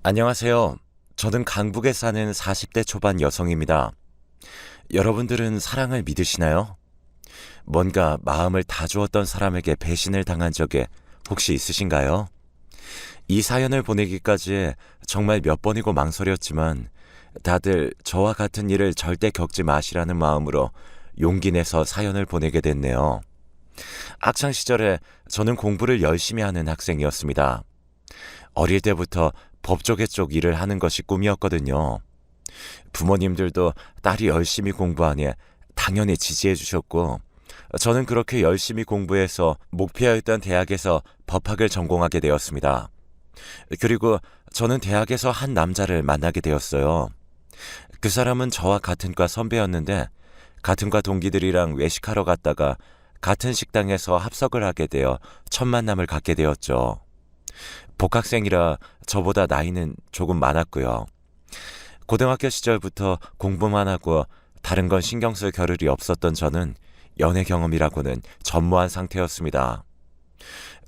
안녕하세요. 저는 강북에 사는 40대 초반 여성입니다. 여러분들은 사랑을 믿으시나요? 뭔가 마음을 다 주었던 사람에게 배신을 당한 적이 혹시 있으신가요? 이 사연을 보내기까지 정말 몇 번이고 망설였지만 다들 저와 같은 일을 절대 겪지 마시라는 마음으로 용기 내서 사연을 보내게 됐네요. 학창 시절에 저는 공부를 열심히 하는 학생이었습니다. 어릴 때부터 법조계 쪽 일을 하는 것이 꿈이었거든요. 부모님들도 딸이 열심히 공부하니 당연히 지지해 주셨고, 저는 그렇게 열심히 공부해서 목표였던 대학에서 법학을 전공하게 되었습니다. 그리고 저는 대학에서 한 남자를 만나게 되었어요. 그 사람은 저와 같은 과 선배였는데, 같은 과 동기들이랑 외식하러 갔다가 같은 식당에서 합석을 하게 되어 첫 만남을 갖게 되었죠. 복학생이라 저보다 나이는 조금 많았고요. 고등학교 시절부터 공부만 하고 다른 건 신경 쓸 겨를이 없었던 저는 연애 경험이라고는 전무한 상태였습니다.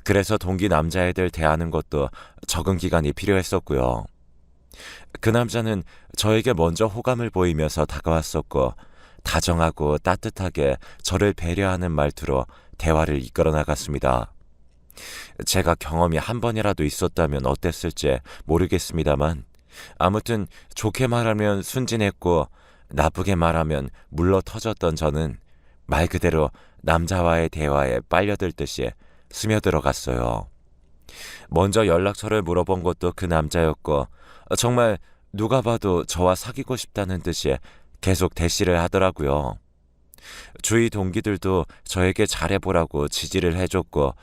그래서 동기 남자애들 대하는 것도 적응 기간이 필요했었고요. 그 남자는 저에게 먼저 호감을 보이면서 다가왔었고, 다정하고 따뜻하게 저를 배려하는 말투로 대화를 이끌어 나갔습니다. 제가 경험이 한 번이라도 있었다면 어땠을지 모르겠습니다만, 아무튼 좋게 말하면 순진했고 나쁘게 말하면 물러 터졌던 저는 말 그대로 남자와의 대화에 빨려들듯이 스며들어갔어요. 먼저 연락처를 물어본 것도 그 남자였고, 정말 누가 봐도 저와 사귀고 싶다는 듯이 계속 대시를 하더라고요. 주위 동기들도 저에게 잘해보라고 지지를 해줬고,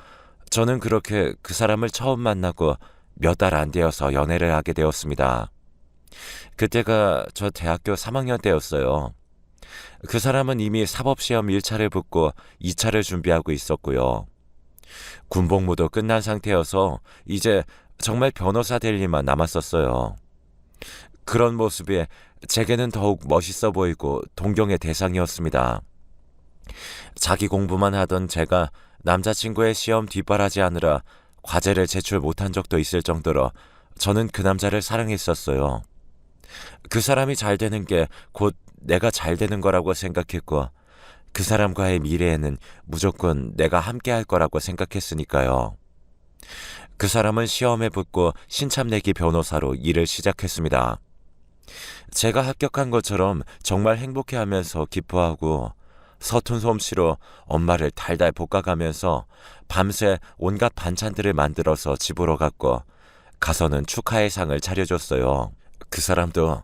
저는 그렇게 그 사람을 처음 만나고 몇 달 안 되어서 연애를 하게 되었습니다. 그때가 저 대학교 3학년 때였어요. 그 사람은 이미 사법시험 1차를 붙고 2차를 준비하고 있었고요. 군복무도 끝난 상태여서 이제 정말 변호사 될 일만 남았었어요. 그런 모습이 제게는 더욱 멋있어 보이고 동경의 대상이었습니다. 자기 공부만 하던 제가 남자친구의 시험 뒷바라지 하느라 과제를 제출 못한 적도 있을 정도로 저는 그 남자를 사랑했었어요. 그 사람이 잘 되는 게 곧 내가 잘 되는 거라고 생각했고, 그 사람과의 미래에는 무조건 내가 함께 할 거라고 생각했으니까요. 그 사람은 시험에 붙고 신참내기 변호사로 일을 시작했습니다. 제가 합격한 것처럼 정말 행복해하면서 기뻐하고, 서툰 솜씨로 엄마를 달달 볶아가면서 밤새 온갖 반찬들을 만들어서 집으로 갔고, 가서는 축하의 상을 차려줬어요. 그 사람도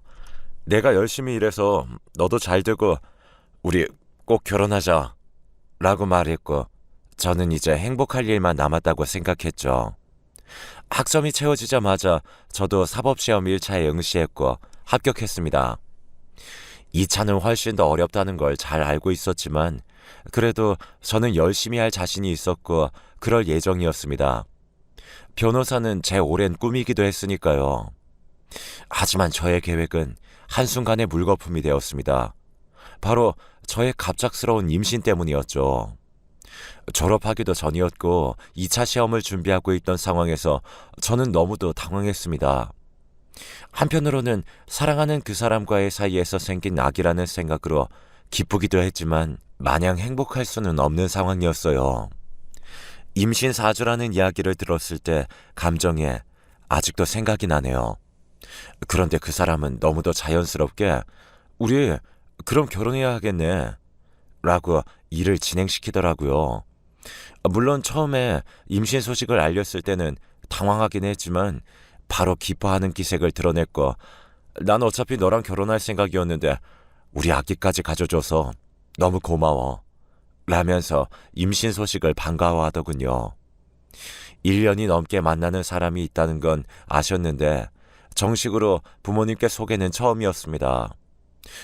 내가 열심히 일해서 너도 잘 되고 우리 꼭 결혼하자 라고 말했고, 저는 이제 행복할 일만 남았다고 생각했죠. 학점이 채워지자마자 저도 사법시험 1차에 응시했고 합격했습니다. 2차는 훨씬 더 어렵다는 걸 잘 알고 있었지만, 그래도 저는 열심히 할 자신이 있었고 그럴 예정이었습니다. 변호사는 제 오랜 꿈이기도 했으니까요. 하지만 저의 계획은 한순간에 물거품이 되었습니다. 바로 저의 갑작스러운 임신 때문이었죠. 졸업하기도 전이었고 2차 시험을 준비하고 있던 상황에서 저는 너무도 당황했습니다. 한편으로는 사랑하는 그 사람과의 사이에서 생긴 낙이라는 생각으로 기쁘기도 했지만 마냥 행복할 수는 없는 상황이었어요. 임신 4주라는 이야기를 들었을 때 감정에 아직도 생각이 나네요. 그런데 그 사람은 너무도 자연스럽게 우리 그럼 결혼해야 하겠네 라고 일을 진행시키더라고요. 물론 처음에 임신 소식을 알렸을 때는 당황하긴 했지만 바로 기뻐하는 기색을 드러냈고, 난 어차피 너랑 결혼할 생각이었는데 우리 아기까지 가져줘서 너무 고마워 라면서 임신 소식을 반가워하더군요. 1년이 넘게 만나는 사람이 있다는 건 아셨는데 정식으로 부모님께 소개는 처음이었습니다.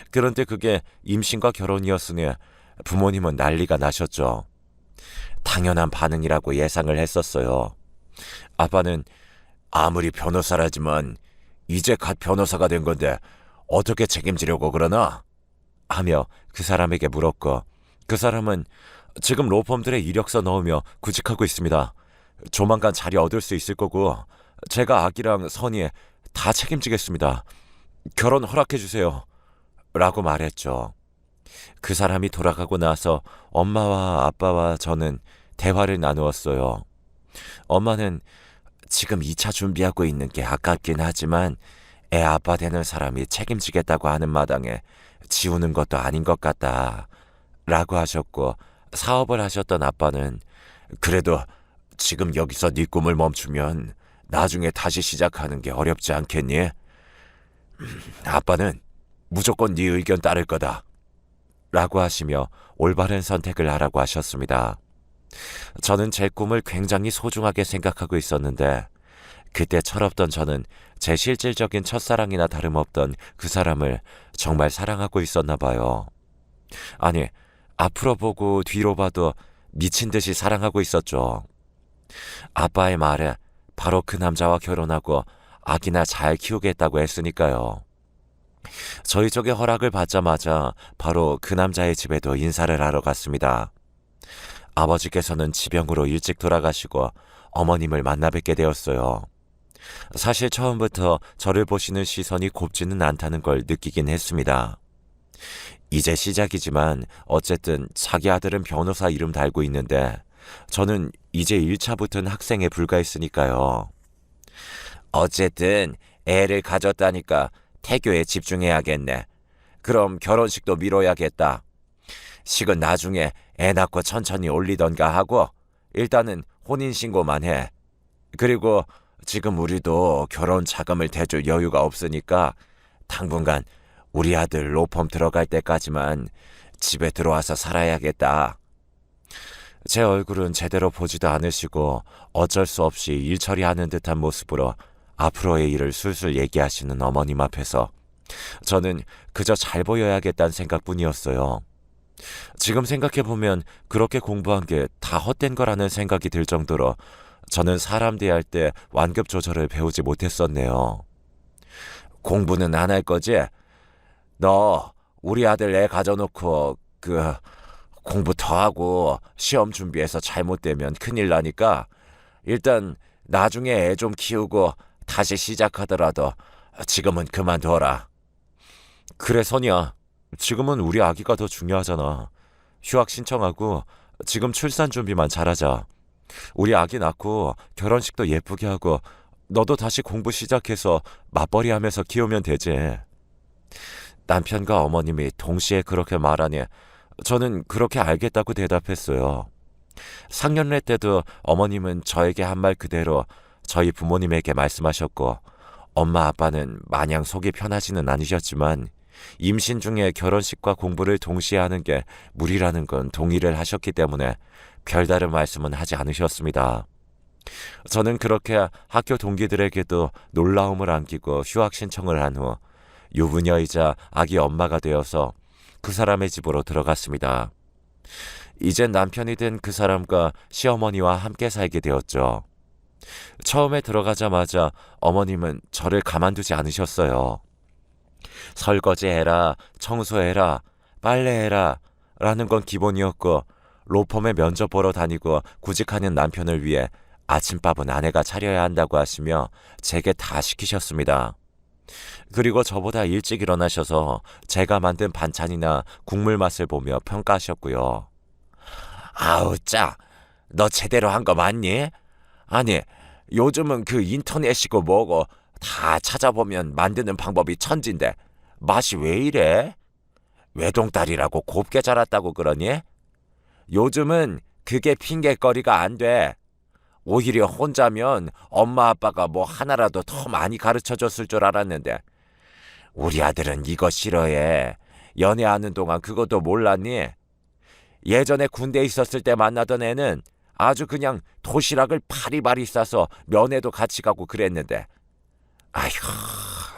그런데 그게 임신과 결혼이었으니 부모님은 난리가 나셨죠. 당연한 반응이라고 예상을 했었어요. 아빠는 아무리 변호사라지만 이제 갓 변호사가 된 건데 어떻게 책임지려고 그러나? 하며 그 사람에게 물었고, 그 사람은 지금 로펌들의 이력서 넣으며 구직하고 있습니다. 조만간 자리 얻을 수 있을 거고, 제가 아기랑 선이 다 책임지겠습니다. 결혼 허락해 주세요. 라고 말했죠. 그 사람이 돌아가고 나서 엄마와 아빠와 저는 대화를 나누었어요. 엄마는 지금 2차 준비하고 있는 게 아깝긴 하지만 애 아빠 되는 사람이 책임지겠다고 하는 마당에 지우는 것도 아닌 것 같다 라고 하셨고, 사업을 하셨던 아빠는 그래도 지금 여기서 네 꿈을 멈추면 나중에 다시 시작하는 게 어렵지 않겠니? 아빠는 무조건 네 의견 따를 거다 라고 하시며 올바른 선택을 하라고 하셨습니다. 저는 제 꿈을 굉장히 소중하게 생각하고 있었는데 그때 철없던 저는 제 실질적인 첫사랑이나 다름없던 그 사람을 정말 사랑하고 있었나 봐요. 아니, 앞으로 보고 뒤로 봐도 미친 듯이 사랑하고 있었죠. 아빠의 말에 바로 그 남자와 결혼하고 아기나 잘 키우겠다고 했으니까요. 저희 쪽에 허락을 받자마자 바로 그 남자의 집에도 인사를 하러 갔습니다. 아버지께서는 지병으로 일찍 돌아가시고 어머님을 만나 뵙게 되었어요. 사실 처음부터 저를 보시는 시선이 곱지는 않다는 걸 느끼긴 했습니다. 이제 시작이지만 어쨌든 자기 아들은 변호사 이름 달고 있는데 저는 이제 1차 붙은 학생에 불과했으니까요. 어쨌든 애를 가졌다니까 태교에 집중해야겠네. 그럼 결혼식도 미뤄야겠다. 식은 나중에 애 낳고 천천히 올리던가 하고 일단은 혼인신고만 해. 그리고 지금 우리도 결혼 자금을 대줄 여유가 없으니까 당분간 우리 아들 로펌 들어갈 때까지만 집에 들어와서 살아야겠다. 제 얼굴은 제대로 보지도 않으시고 어쩔 수 없이 일 처리하는 듯한 모습으로 앞으로의 일을 술술 얘기하시는 어머님 앞에서 저는 그저 잘 보여야겠다는 생각뿐이었어요. 지금 생각해보면 그렇게 공부한 게 다 헛된 거라는 생각이 들 정도로 저는 사람 대할 때 완급 조절을 배우지 못했었네요. 공부는 안 할 거지? 너 우리 아들 애 가져놓고 공부 더 하고 시험 준비해서 잘못되면 큰일 나니까 일단 나중에 애 좀 키우고 다시 시작하더라도 지금은 그만둬라. 그래 선이야. 지금은 우리 아기가 더 중요하잖아. 휴학 신청하고 지금 출산 준비만 잘하자. 우리 아기 낳고 결혼식도 예쁘게 하고 너도 다시 공부 시작해서 맞벌이 하면서 키우면 되지. 남편과 어머님이 동시에 그렇게 말하니 저는 그렇게 알겠다고 대답했어요. 상견례 때도 어머님은 저에게 한 말 그대로 저희 부모님에게 말씀하셨고 엄마 아빠는 마냥 속이 편하지는 않으셨지만 임신 중에 결혼식과 공부를 동시에 하는 게 무리라는 건 동의를 하셨기 때문에 별다른 말씀은 하지 않으셨습니다. 저는 그렇게 학교 동기들에게도 놀라움을 안기고 휴학 신청을 한 후 유부녀이자 아기 엄마가 되어서 그 사람의 집으로 들어갔습니다. 이젠 남편이 된 그 사람과 시어머니와 함께 살게 되었죠. 처음에 들어가자마자 어머님은 저를 가만두지 않으셨어요. 설거지해라, 청소해라, 빨래해라 라는 건 기본이었고 로펌에 면접 보러 다니고 구직하는 남편을 위해 아침밥은 아내가 차려야 한다고 하시며 제게 다 시키셨습니다. 그리고 저보다 일찍 일어나셔서 제가 만든 반찬이나 국물 맛을 보며 평가하셨고요. 아우 짜, 너 제대로 한 거 맞니? 아니 요즘은 그 인터넷이고 뭐고 다 찾아보면 만드는 방법이 천진데 맛이 왜 이래? 외동딸이라고 곱게 자랐다고 그러니? 요즘은 그게 핑계거리가 안 돼. 오히려 혼자면 엄마 아빠가 뭐 하나라도 더 많이 가르쳐줬을 줄 알았는데 우리 아들은 이거 싫어해. 연애하는 동안 그것도 몰랐니? 예전에 군대에 있었을 때 만나던 애는 아주 그냥 도시락을 바리바리 싸서 면회도 같이 가고 그랬는데 아휴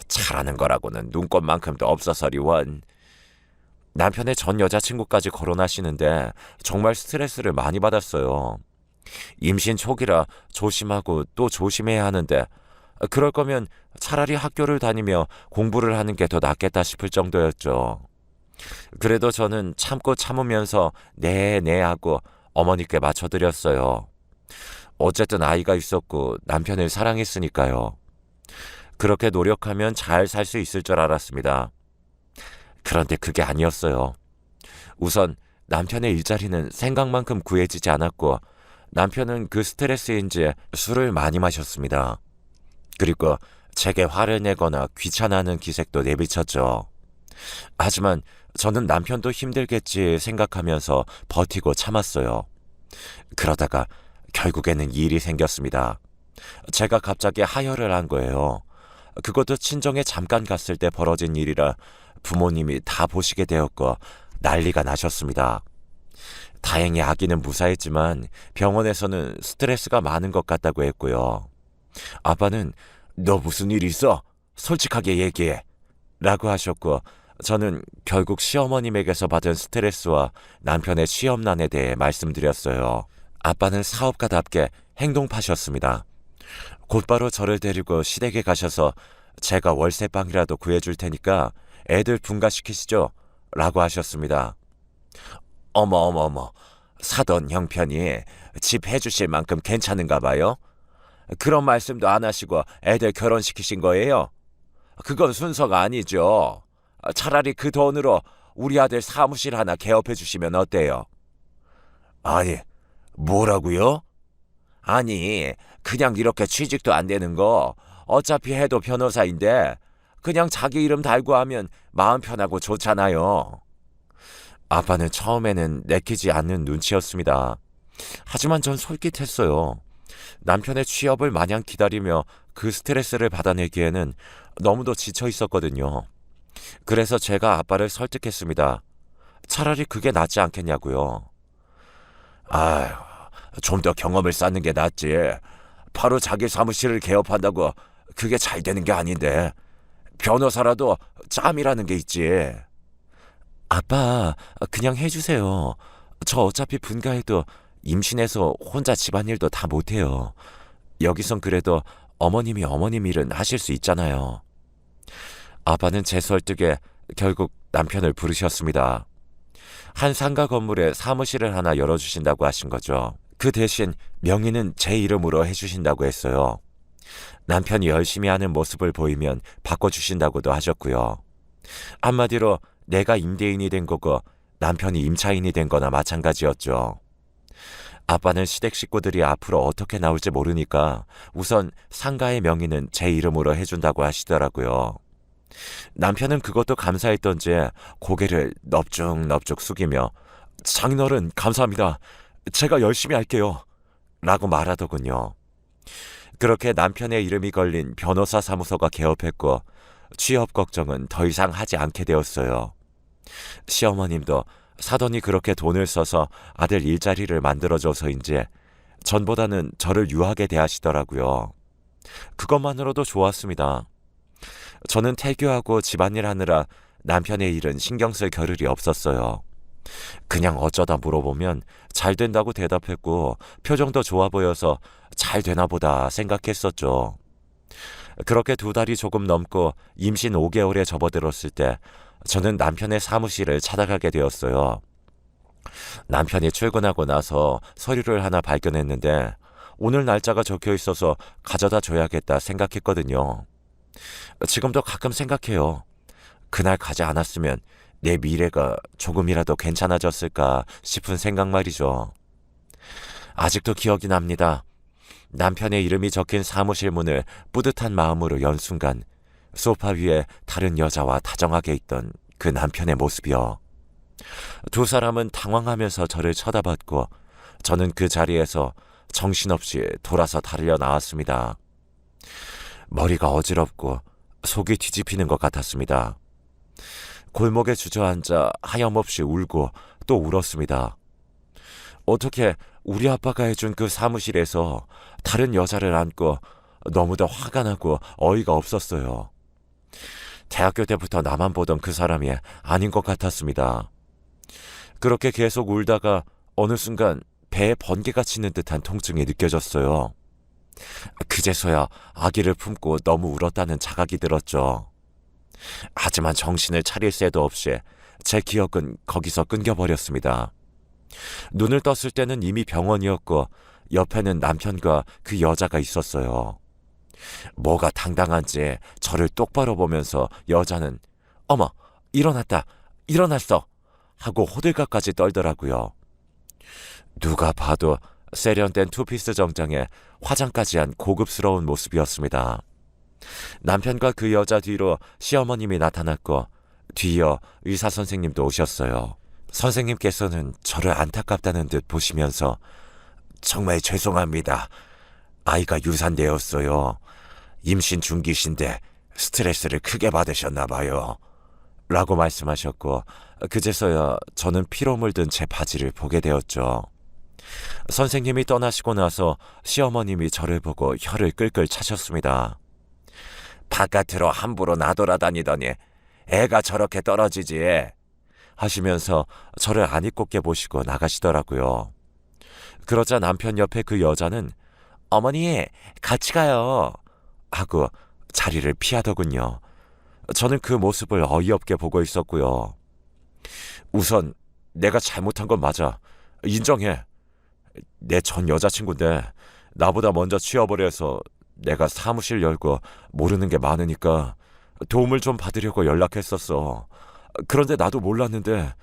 잘하는 거라고는 눈꽃만큼도 없어서리 원. 남편의 전 여자친구까지 거론하시는데 정말 스트레스를 많이 받았어요. 임신 초기라 조심하고 또 조심해야 하는데 그럴 거면 차라리 학교를 다니며 공부를 하는 게 더 낫겠다 싶을 정도였죠. 그래도 저는 참고 참으면서 네 하고 어머니께 맞춰드렸어요. 어쨌든 아이가 있었고 남편을 사랑했으니까요. 그렇게 노력하면 잘 살 수 있을 줄 알았습니다. 그런데 그게 아니었어요. 우선 남편의 일자리는 생각만큼 구해지지 않았고 남편은 그 스트레스인지 술을 많이 마셨습니다. 그리고 제게 화를 내거나 귀찮아하는 기색도 내비쳤죠. 하지만 저는 남편도 힘들겠지 생각하면서 버티고 참았어요. 그러다가 결국에는 일이 생겼습니다. 제가 갑자기 하혈을 한 거예요. 그것도 친정에 잠깐 갔을 때 벌어진 일이라 부모님이 다 보시게 되었고 난리가 나셨습니다. 다행히 아기는 무사했지만 병원에서는 스트레스가 많은 것 같다고 했고요. 아빠는 너 무슨 일 있어? 솔직하게 얘기해. 라고 하셨고 저는 결국 시어머님에게서 받은 스트레스와 남편의 취업난에 대해 말씀드렸어요. 아빠는 사업가답게 행동파셨습니다. 곧바로 저를 데리고 시댁에 가셔서 제가 월세방이라도 구해줄 테니까 애들 분가시키시죠. 라고 하셨습니다. 어머, 사돈 형편이 집 해주실 만큼 괜찮은가 봐요? 그런 말씀도 안 하시고 애들 결혼시키신 거예요? 그건 순서가 아니죠. 차라리 그 돈으로 우리 아들 사무실 하나 개업해 주시면 어때요? 아니, 뭐라고요? 아니, 그냥 이렇게 취직도 안 되는 거 어차피 해도 변호사인데 그냥 자기 이름 달고 하면 마음 편하고 좋잖아요. 아빠는 처음에는 내키지 않는 눈치였습니다. 하지만 전 솔깃했어요. 남편의 취업을 마냥 기다리며 그 스트레스를 받아내기에는 너무도 지쳐 있었거든요. 그래서 제가 아빠를 설득했습니다. 차라리 그게 낫지 않겠냐고요. 아휴, 좀 더 경험을 쌓는 게 낫지. 바로 자기 사무실을 개업한다고 그게 잘 되는 게 아닌데. 변호사라도 짬이라는 게 있지. 아빠, 그냥 해주세요. 저 어차피 분가해도 임신해서 혼자 집안일도 다 못해요. 여기선 그래도 어머님이 어머님 일은 하실 수 있잖아요. 아빠는 제 설득에 결국 남편을 부르셨습니다. 한 상가 건물에 사무실을 하나 열어주신다고 하신 거죠. 그 대신 명의는 제 이름으로 해주신다고 했어요. 남편이 열심히 하는 모습을 보이면 바꿔주신다고도 하셨고요. 한마디로 내가 임대인이 된 거고 남편이 임차인이 된 거나 마찬가지였죠. 아빠는 시댁 식구들이 앞으로 어떻게 나올지 모르니까 우선 상가의 명의는 제 이름으로 해준다고 하시더라고요. 남편은 그것도 감사했던지 고개를 넙죽넙죽 숙이며 장인어른 감사합니다. 제가 열심히 할게요. 라고 말하더군요. 그렇게 남편의 이름이 걸린 변호사 사무소가 개업했고 취업 걱정은 더 이상 하지 않게 되었어요. 시어머님도 사돈이 그렇게 돈을 써서 아들 일자리를 만들어줘서인지 전보다는 저를 유하게 대하시더라고요. 그것만으로도 좋았습니다. 저는 태교하고 집안일 하느라 남편의 일은 신경 쓸 겨를이 없었어요. 그냥 어쩌다 물어보면 잘 된다고 대답했고 표정도 좋아 보여서 잘 되나 보다 생각했었죠. 그렇게 2달이 조금 넘고 임신 5개월에 접어들었을 때 저는 남편의 사무실을 찾아가게 되었어요. 남편이 출근하고 나서 서류를 하나 발견했는데 오늘 날짜가 적혀 있어서 가져다 줘야겠다 생각했거든요. 지금도 가끔 생각해요. 그날 가지 않았으면 내 미래가 조금이라도 괜찮아졌을까 싶은 생각 말이죠. 아직도 기억이 납니다. 남편의 이름이 적힌 사무실 문을 뿌듯한 마음으로 연 순간 소파 위에 다른 여자와 다정하게 있던 그 남편의 모습이요. 2 사람은 당황하면서 저를 쳐다봤고 저는 그 자리에서 정신없이 돌아서 달려 나왔습니다. 머리가 어지럽고 속이 뒤집히는 것 같았습니다. 골목에 주저앉아 하염없이 울고 또 울었습니다. 어떻게 우리 아빠가 해준 그 사무실에서 다른 여자를 안고 너무도 화가 나고 어이가 없었어요. 대학교 때부터 나만 보던 그 사람이 아닌 것 같았습니다. 그렇게 계속 울다가 어느 순간 배에 번개가 치는 듯한 통증이 느껴졌어요. 그제서야 아기를 품고 너무 울었다는 자각이 들었죠. 하지만 정신을 차릴 새도 없이 제 기억은 거기서 끊겨버렸습니다. 눈을 떴을 때는 이미 병원이었고 옆에는 남편과 그 여자가 있었어요. 뭐가 당당한지 저를 똑바로 보면서 여자는 어머, 일어났다, 일어났어 하고 호들갑까지 떨더라고요. 누가 봐도 세련된 투피스 정장에 화장까지 한 고급스러운 모습이었습니다. 남편과 그 여자 뒤로 시어머님이 나타났고 뒤이어 의사 선생님도 오셨어요. 선생님께서는 저를 안타깝다는 듯 보시면서 정말 죄송합니다. 아이가 유산되었어요. 임신 중기신데 스트레스를 크게 받으셨나 봐요. 라고 말씀하셨고 그제서야 저는 피로 물든 제 바지를 보게 되었죠. 선생님이 떠나시고 나서 시어머님이 저를 보고 혀를 끌끌 차셨습니다. 바깥으로 함부로 나돌아다니더니 애가 저렇게 떨어지지 하시면서 저를 아니꼽게 보시고 나가시더라고요. 그러자 남편 옆에 그 여자는 어머니 같이 가요 하고 자리를 피하더군요. 저는 그 모습을 어이없게 보고 있었고요. 우선 내가 잘못한 건 맞아. 인정해. 내 전 여자친구인데 나보다 먼저 취업을 해서 내가 사무실 열고 모르는 게 많으니까 도움을 좀 받으려고 연락했었어. 그런데 나도 몰랐는데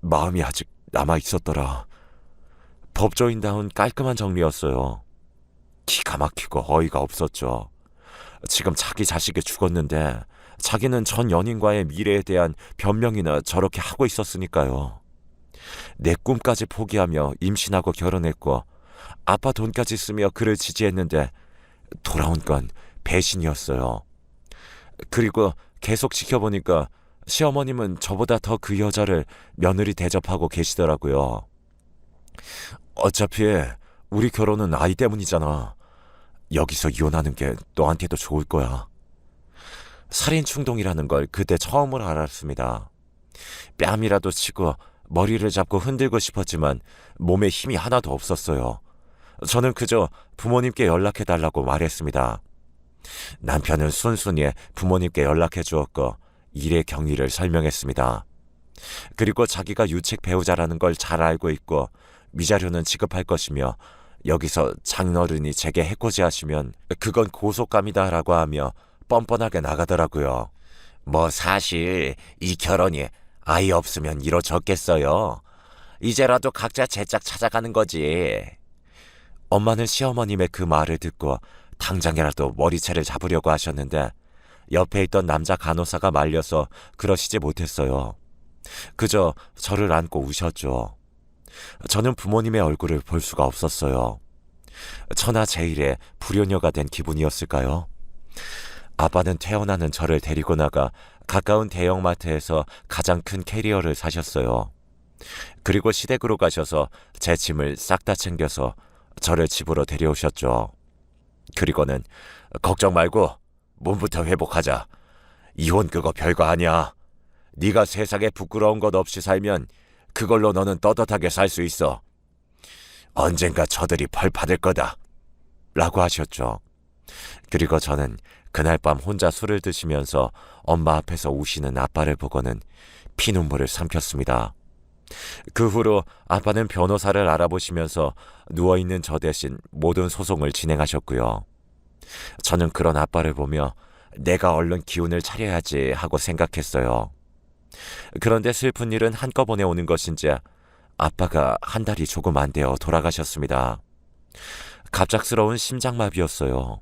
마음이 아직 남아 있었더라. 법조인다운 깔끔한 정리였어요. 기가 막히고 어이가 없었죠. 지금 자기 자식이 죽었는데 자기는 전 연인과의 미래에 대한 변명이나 저렇게 하고 있었으니까요. 내 꿈까지 포기하며 임신하고 결혼했고 아빠 돈까지 쓰며 그를 지지했는데 돌아온 건 배신이었어요. 그리고 계속 지켜보니까 시어머님은 저보다 더 그 여자를 며느리 대접하고 계시더라고요. 어차피 우리 결혼은 아이 때문이잖아. 여기서 이혼하는 게 너한테도 좋을 거야. 살인 충동이라는 걸 그때 처음으로 알았습니다. 뺨이라도 치고 머리를 잡고 흔들고 싶었지만 몸에 힘이 하나도 없었어요. 저는 그저 부모님께 연락해달라고 말했습니다. 남편은 순순히 부모님께 연락해 주었고 일의 경위를 설명했습니다. 그리고 자기가 유책 배우자라는 걸 잘 알고 있고 위자료는 지급할 것이며 여기서 장인어른이 제게 해코지하시면 그건 고속감이다라고 하며 뻔뻔하게 나가더라고요. 뭐 사실 이 결혼이 아이 없으면 이뤄졌겠어요. 이제라도 각자 제 짝 찾아가는 거지. 엄마는 시어머님의 그 말을 듣고 당장이라도 머리채를 잡으려고 하셨는데 옆에 있던 남자 간호사가 말려서 그러시지 못했어요. 그저 저를 안고 우셨죠. 저는 부모님의 얼굴을 볼 수가 없었어요. 천하제일의 불효녀가 된 기분이었을까요? 아빠는 퇴원하는 저를 데리고 나가 가까운 대형마트에서 가장 큰 캐리어를 사셨어요. 그리고 시댁으로 가셔서 제 짐을 싹 다 챙겨서 저를 집으로 데려오셨죠. 그리고는 걱정 말고 몸부터 회복하자. 이혼 그거 별거 아니야. 네가 세상에 부끄러운 것 없이 살면 그걸로 너는 떳떳하게 살 수 있어. 언젠가 저들이 벌 받을 거다. 라고 하셨죠. 그리고 저는 그날 밤 혼자 술을 드시면서 엄마 앞에서 우시는 아빠를 보고는 피눈물을 삼켰습니다. 그 후로 아빠는 변호사를 알아보시면서 누워있는 저 대신 모든 소송을 진행하셨고요. 저는 그런 아빠를 보며 내가 얼른 기운을 차려야지 하고 생각했어요. 그런데 슬픈 일은 한꺼번에 오는 것인지 아빠가 한 달이 조금 안 되어 돌아가셨습니다. 갑작스러운 심장마비였어요.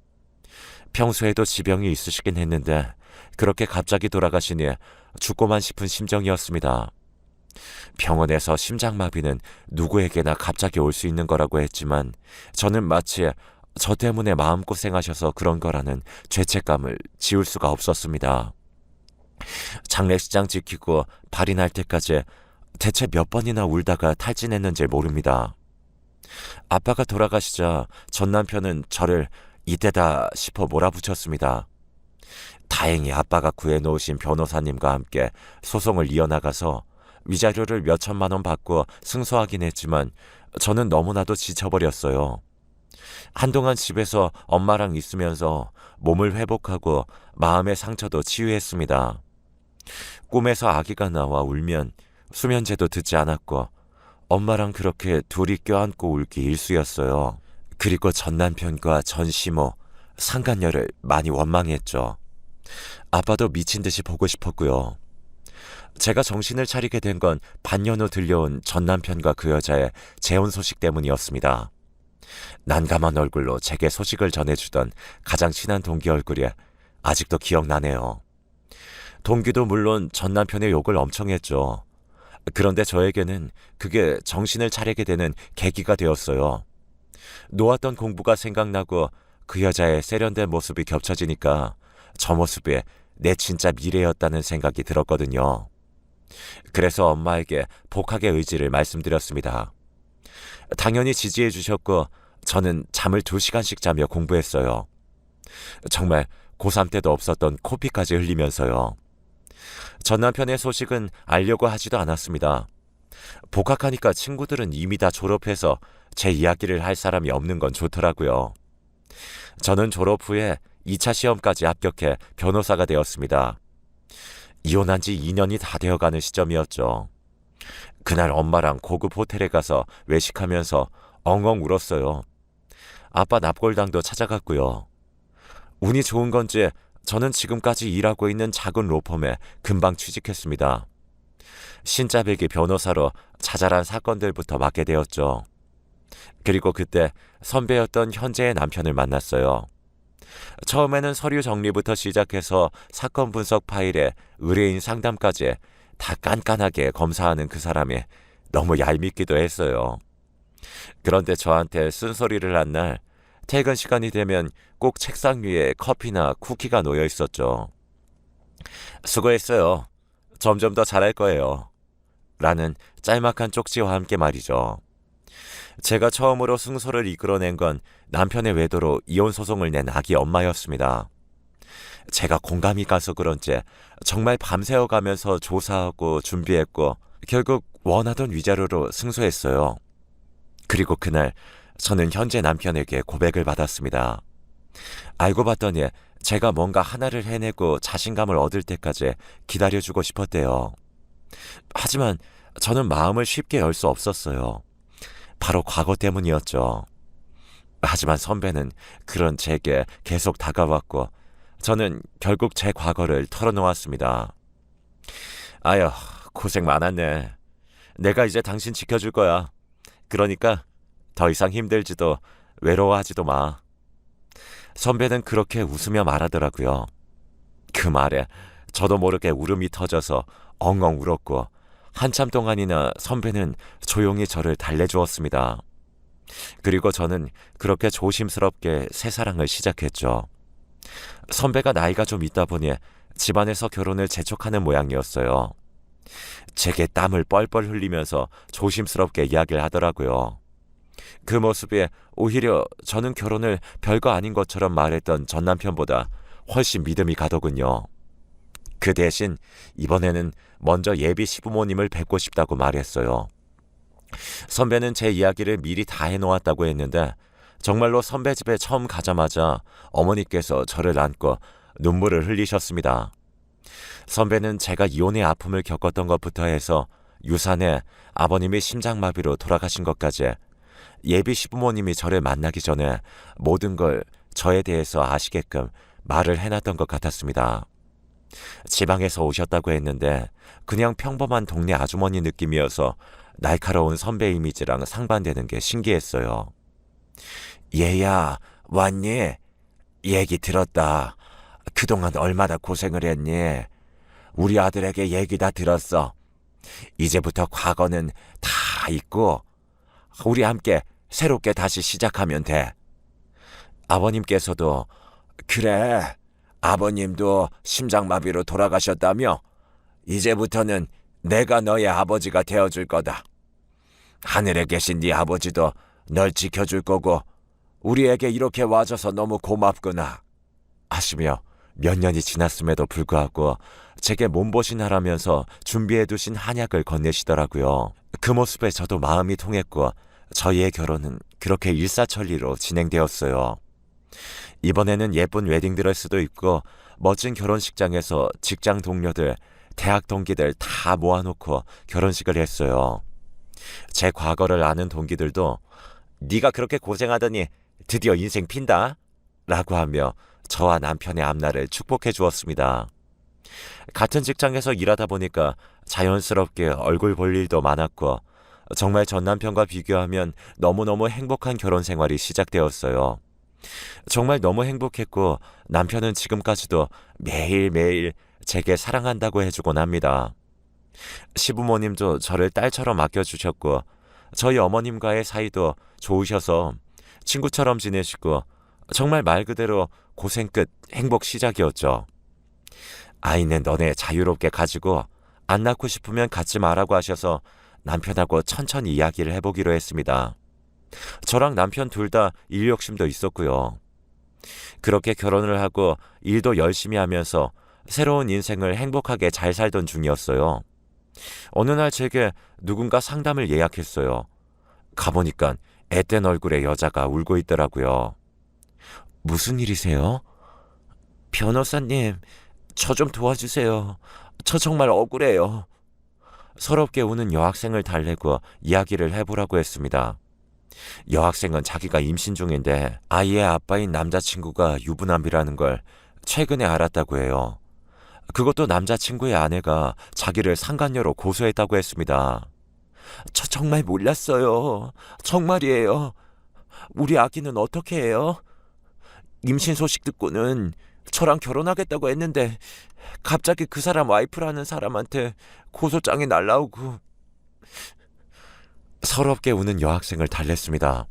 평소에도 지병이 있으시긴 했는데 그렇게 갑자기 돌아가시니 죽고만 싶은 심정이었습니다. 병원에서 심장마비는 누구에게나 갑자기 올 수 있는 거라고 했지만 저는 마치 저 때문에 마음고생하셔서 그런 거라는 죄책감을 지울 수가 없었습니다. 장례식장 지키고 발인할 때까지 대체 몇 번이나 울다가 탈진했는지 모릅니다. 아빠가 돌아가시자 전 남편은 저를 이때다 싶어 몰아붙였습니다. 다행히 아빠가 구해놓으신 변호사님과 함께 소송을 이어나가서 위자료를 몇 천만 원 받고 승소하긴 했지만 저는 너무나도 지쳐버렸어요. 한동안 집에서 엄마랑 있으면서 몸을 회복하고 마음의 상처도 치유했습니다. 꿈에서 아기가 나와 울면 수면제도 듣지 않았고 엄마랑 그렇게 둘이 껴안고 울기 일쑤였어요. 그리고 전 남편과 전 시모, 상간녀를 많이 원망했죠. 아빠도 미친 듯이 보고 싶었고요. 제가 정신을 차리게 된 건 반년 후 들려온 전 남편과 그 여자의 재혼 소식 때문이었습니다. 난감한 얼굴로 제게 소식을 전해주던 가장 친한 동기 얼굴이 아직도 기억나네요. 동기도 물론 전 남편의 욕을 엄청 했죠. 그런데 저에게는 그게 정신을 차리게 되는 계기가 되었어요. 놓았던 공부가 생각나고 그 여자의 세련된 모습이 겹쳐지니까 저 모습이 내 진짜 미래였다는 생각이 들었거든요. 그래서 엄마에게 복학의 의지를 말씀드렸습니다. 당연히 지지해 주셨고 저는 잠을 2시간씩 자며 공부했어요. 정말 고3 때도 없었던 코피까지 흘리면서요. 전 남편의 소식은 알려고 하지도 않았습니다. 복학하니까 친구들은 이미 다 졸업해서 제 이야기를 할 사람이 없는 건 좋더라고요. 저는 졸업 후에 2차 시험까지 합격해 변호사가 되었습니다. 이혼한 지 2년이 다 되어가는 시점이었죠. 그날 엄마랑 고급 호텔에 가서 외식하면서 엉엉 울었어요. 아빠 납골당도 찾아갔고요. 운이 좋은 건지 저는 지금까지 일하고 있는 작은 로펌에 금방 취직했습니다. 신짜배기 변호사로 자잘한 사건들부터 맡게 되었죠. 그리고 그때 선배였던 현재의 남편을 만났어요. 처음에는 서류 정리부터 시작해서 사건 분석 파일에 의뢰인 상담까지 다 깐깐하게 검사하는 그 사람이 너무 얄밉기도 했어요. 그런데 저한테 쓴소리를 한 날 퇴근 시간이 되면 꼭 책상 위에 커피나 쿠키가 놓여 있었죠. 수고했어요. 점점 더 잘할 거예요. 라는 짤막한 쪽지와 함께 말이죠. 제가 처음으로 승소를 이끌어낸 건 남편의 외도로 이혼 소송을 낸 아기 엄마였습니다. 제가 공감이 가서 그런지 정말 밤새워 가면서 조사하고 준비했고 결국 원하던 위자료로 승소했어요. 그리고 그날 저는 현재 남편에게 고백을 받았습니다. 알고 봤더니 제가 뭔가 하나를 해내고 자신감을 얻을 때까지 기다려주고 싶었대요. 하지만 저는 마음을 쉽게 열 수 없었어요. 바로 과거 때문이었죠. 하지만 선배는 그런 제게 계속 다가왔고 저는 결국 제 과거를 털어놓았습니다. 아휴, 고생 많았네. 내가 이제 당신 지켜줄 거야. 그러니까 더 이상 힘들지도 외로워하지도 마. 선배는 그렇게 웃으며 말하더라고요. 그 말에 저도 모르게 울음이 터져서 엉엉 울었고 한참 동안이나 선배는 조용히 저를 달래주었습니다. 그리고 저는 그렇게 조심스럽게 새사랑을 시작했죠. 선배가 나이가 좀 있다 보니 집안에서 결혼을 재촉하는 모양이었어요. 제게 땀을 뻘뻘 흘리면서 조심스럽게 이야기를 하더라고요. 그 모습에 오히려 저는 결혼을 별거 아닌 것처럼 말했던 전 남편보다 훨씬 믿음이 가더군요. 그 대신 이번에는 먼저 예비 시부모님을 뵙고 싶다고 말했어요. 선배는 제 이야기를 미리 다 해놓았다고 했는데 정말로 선배 집에 처음 가자마자 어머니께서 저를 안고 눈물을 흘리셨습니다. 선배는 제가 이혼의 아픔을 겪었던 것부터 해서 유산에 아버님이 심장마비로 돌아가신 것까지 예비 시부모님이 저를 만나기 전에 모든 걸 저에 대해서 아시게끔 말을 해놨던 것 같았습니다. 지방에서 오셨다고 했는데 그냥 평범한 동네 아주머니 느낌이어서 날카로운 선배 이미지랑 상반되는 게 신기했어요. 얘야, 왔니? 얘기 들었다. 그동안 얼마나 고생을 했니? 우리 아들에게 얘기 다 들었어. 이제부터 과거는 다 잊고 우리 함께 새롭게 다시 시작하면 돼. 아버님께서도 그래, 아버님도 심장마비로 돌아가셨다며? 이제부터는 내가 너의 아버지가 되어줄 거다. 하늘에 계신 네 아버지도 널 지켜줄 거고 우리에게 이렇게 와줘서 너무 고맙구나 하시며 몇 년이 지났음에도 불구하고 제게 몸보신하라면서 준비해두신 한약을 건네시더라고요. 그 모습에 저도 마음이 통했고 저희의 결혼은 그렇게 일사천리로 진행되었어요. 이번에는 예쁜 웨딩드레스도 입고 멋진 결혼식장에서 직장 동료들, 대학 동기들 다 모아놓고 결혼식을 했어요. 제 과거를 아는 동기들도 네가 그렇게 고생하더니 드디어 인생 핀다 라고 하며 저와 남편의 앞날을 축복해 주었습니다. 같은 직장에서 일하다 보니까 자연스럽게 얼굴 볼 일도 많았고 정말 전 남편과 비교하면 너무너무 행복한 결혼 생활이 시작되었어요. 정말 너무 행복했고 남편은 지금까지도 매일매일 제게 사랑한다고 해주곤 합니다. 시부모님도 저를 딸처럼 아껴주셨고 저희 어머님과의 사이도 좋으셔서 친구처럼 지내시고 정말 말 그대로 고생 끝 행복 시작이었죠. 아이는 너네 자유롭게 가지고 안 낳고 싶으면 갖지 마라고 하셔서 남편하고 천천히 이야기를 해보기로 했습니다. 저랑 남편 둘 다 일 욕심도 있었고요. 그렇게 결혼을 하고 일도 열심히 하면서 새로운 인생을 행복하게 잘 살던 중이었어요. 어느 날 제게 누군가 상담을 예약했어요. 가보니까 앳된 얼굴의 여자가 울고 있더라고요. 무슨 일이세요? 변호사님, 저 좀 도와주세요. 저 정말 억울해요. 서럽게 우는 여학생을 달래고 이야기를 해보라고 했습니다. 여학생은 자기가 임신 중인데 아이의 아빠인 남자친구가 유부남이라는 걸 최근에 알았다고 해요. 그것도 남자친구의 아내가 자기를 상간녀로 고소했다고 했습니다. 저 정말 몰랐어요. 정말이에요. 우리 아기는 어떻게 해요? 임신 소식 듣고는 저랑 결혼하겠다고 했는데 갑자기 그 사람 와이프라는 사람한테 고소장이 날라오고. 서럽게 우는 여학생을 달랬습니다.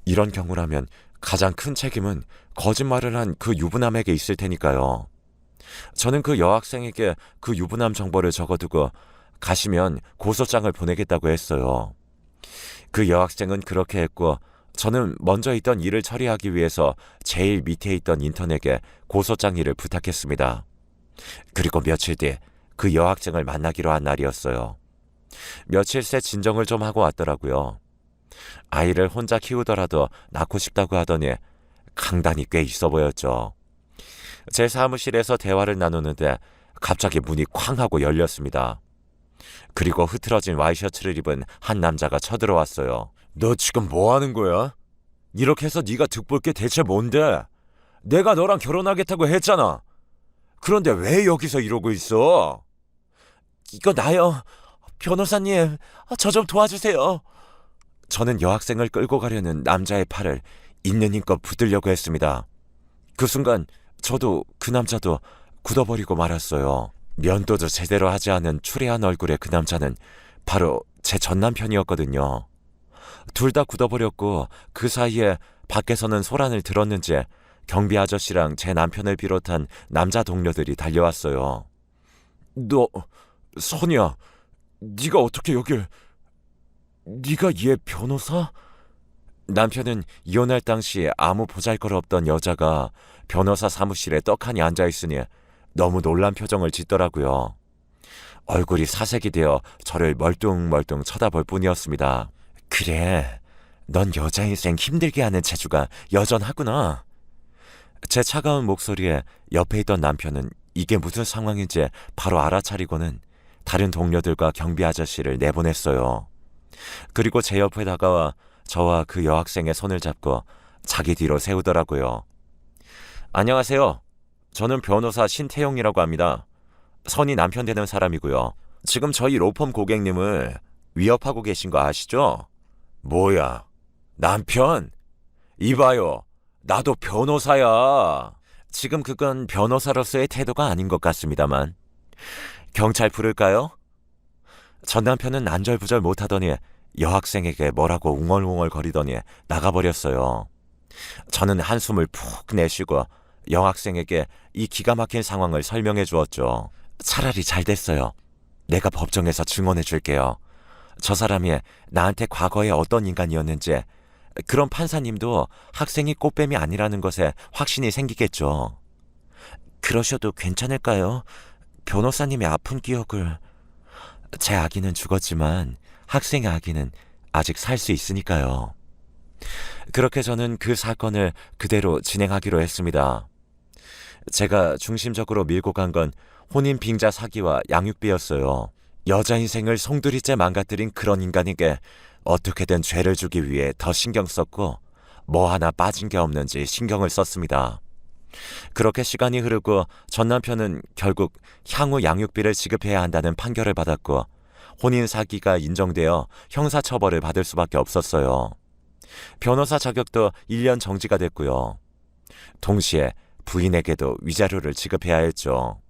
이런 경우라면 가장 큰 책임은 거짓말을 한 그 유부남에게 있을 테니까요. 저는 그 여학생에게 그 유부남 정보를 적어두고 가시면 고소장을 보내겠다고 했어요. 그 여학생은 그렇게 했고 저는 먼저 있던 일을 처리하기 위해서 제일 밑에 있던 인턴에게 고소장 일을 부탁했습니다. 그리고 며칠 뒤 그 여학생을 만나기로 한 날이었어요. 며칠 새 진정을 좀 하고 왔더라고요. 아이를 혼자 키우더라도 낳고 싶다고 하더니 강단이 꽤 있어 보였죠. 제 사무실에서 대화를 나누는데 갑자기 문이 쾅 하고 열렸습니다. 그리고 흐트러진 와이셔츠를 입은 한 남자가 쳐들어왔어요. 너 지금 뭐 하는 거야? 이렇게 해서 네가 득볼 게 대체 뭔데? 내가 너랑 결혼하겠다고 했잖아. 그런데 왜 여기서 이러고 있어? 이거 나요. 변호사님, 저 좀 도와주세요. 저는 여학생을 끌고 가려는 남자의 팔을 있는 힘껏 붙들려고 했습니다. 그 순간 저도 그 남자도 굳어버리고 말았어요. 면도도 제대로 하지 않은 추레한 얼굴의 그 남자는 바로 제 전 남편이었거든요. 둘 다 굳어버렸고 그 사이에 밖에서는 소란을 들었는지 경비 아저씨랑 제 남편을 비롯한 남자 동료들이 달려왔어요. 너, 선이야, 네가 어떻게 여길... 네가 얘 변호사? 남편은 이혼할 당시 아무 보잘것없던 여자가 변호사 사무실에 떡하니 앉아있으니 너무 놀란 표정을 짓더라고요. 얼굴이 사색이 되어 저를 멀뚱멀뚱 쳐다볼 뿐이었습니다. 그래, 넌 여자 인생 힘들게 하는 재주가 여전하구나. 제 차가운 목소리에 옆에 있던 남편은 이게 무슨 상황인지 바로 알아차리고는 다른 동료들과 경비 아저씨를 내보냈어요. 그리고 제 옆에 다가와 저와 그 여학생의 손을 잡고 자기 뒤로 세우더라고요. 안녕하세요. 저는 변호사 신태용이라고 합니다. 선이 남편 되는 사람이고요. 지금 저희 로펌 고객님을 위협하고 계신 거 아시죠? 뭐야, 남편? 이봐요, 나도 변호사야. 지금 그건 변호사로서의 태도가 아닌 것 같습니다만. 경찰 부를까요? 전 남편은 안절부절 못하더니 여학생에게 뭐라고 웅얼웅얼 거리더니 나가버렸어요. 저는 한숨을 푹 내쉬고 여학생에게 이 기가 막힌 상황을 설명해 주었죠. 차라리 잘 됐어요. 내가 법정에서 증언해 줄게요. 저 사람이 나한테 과거에 어떤 인간이었는지, 그런 판사님도 학생이 꽃뱀이 아니라는 것에 확신이 생기겠죠. 그러셔도 괜찮을까요? 변호사님의 아픈 기억을... 제 아기는 죽었지만 학생의 아기는 아직 살 수 있으니까요. 그렇게 저는 그 사건을 그대로 진행하기로 했습니다. 제가 중심적으로 밀고 간 건 혼인 빙자 사기와 양육비였어요. 여자 인생을 송두리째 망가뜨린 그런 인간에게 어떻게든 죄를 주기 위해 더 신경 썼고 뭐 하나 빠진 게 없는지 신경을 썼습니다. 그렇게 시간이 흐르고 전 남편은 결국 향후 양육비를 지급해야 한다는 판결을 받았고 혼인 사기가 인정되어 형사처벌을 받을 수밖에 없었어요. 변호사 자격도 1년 정지가 됐고요. 동시에 부인에게도 위자료를 지급해야 했죠.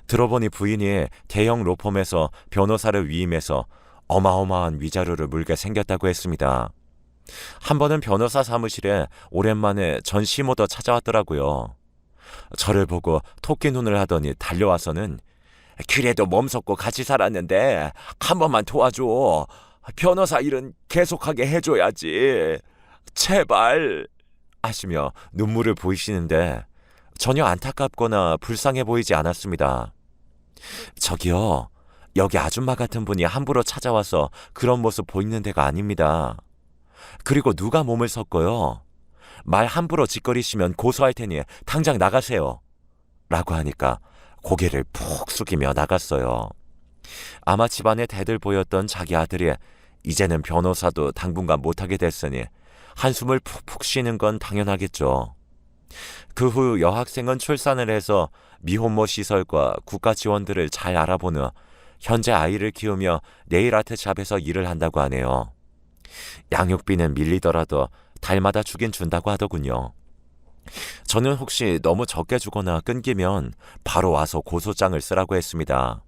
들어보니 부인이 대형 로펌에서 변호사를 위임해서 어마어마한 위자료를 물게 생겼다고 했습니다. 한 번은 변호사 사무실에 오랜만에 전 시모도 찾아왔더라고요. 저를 보고 토끼 눈을 하더니 달려와서는 그래도 몸 섞고 같이 살았는데 한 번만 도와줘. 변호사 일은 계속하게 해줘야지. 제발 하시며 눈물을 보이시는데 전혀 안타깝거나 불쌍해 보이지 않았습니다. 저기요, 여기 아줌마 같은 분이 함부로 찾아와서 그런 모습 보이는 데가 아닙니다. 그리고 누가 몸을 섞어요? 말 함부로 짓거리시면 고소할 테니 당장 나가세요. 라고 하니까 고개를 푹 숙이며 나갔어요. 아마 집안에 대들 보였던 자기 아들이 이제는 변호사도 당분간 못하게 됐으니 한숨을 푹푹 쉬는 건 당연하겠죠. 그 후 여학생은 출산을 해서 미혼모 시설과 국가 지원들을 잘 알아본 후 현재 아이를 키우며 네일 아트 샵에서 일을 한다고 하네요. 양육비는 밀리더라도 달마다 주긴 준다고 하더군요. 저는 혹시 너무 적게 주거나 끊기면 바로 와서 고소장을 쓰라고 했습니다.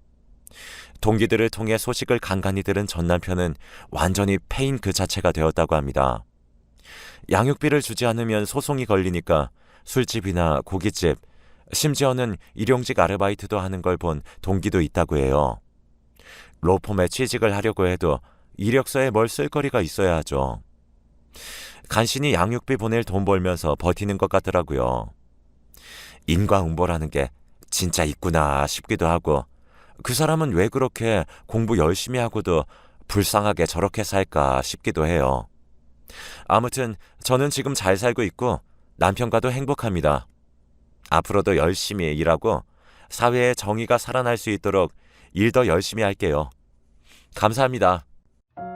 동기들을 통해 소식을 간간히 들은 전 남편은 완전히 패인 그 자체가 되었다고 합니다. 양육비를 주지 않으면 소송이 걸리니까 술집이나 고깃집, 심지어는 일용직 아르바이트도 하는 걸 본 동기도 있다고 해요. 로펌에 취직을 하려고 해도 이력서에 뭘 쓸 거리가 있어야 하죠. 간신히 양육비 보낼 돈 벌면서 버티는 것 같더라고요. 인과응보라는 게 진짜 있구나 싶기도 하고 그 사람은 왜 그렇게 공부 열심히 하고도 불쌍하게 저렇게 살까 싶기도 해요. 아무튼 저는 지금 잘 살고 있고 남편과도 행복합니다. 앞으로도 열심히 일하고 사회에 정의가 살아날 수 있도록 일 더 열심히 할게요. 감사합니다.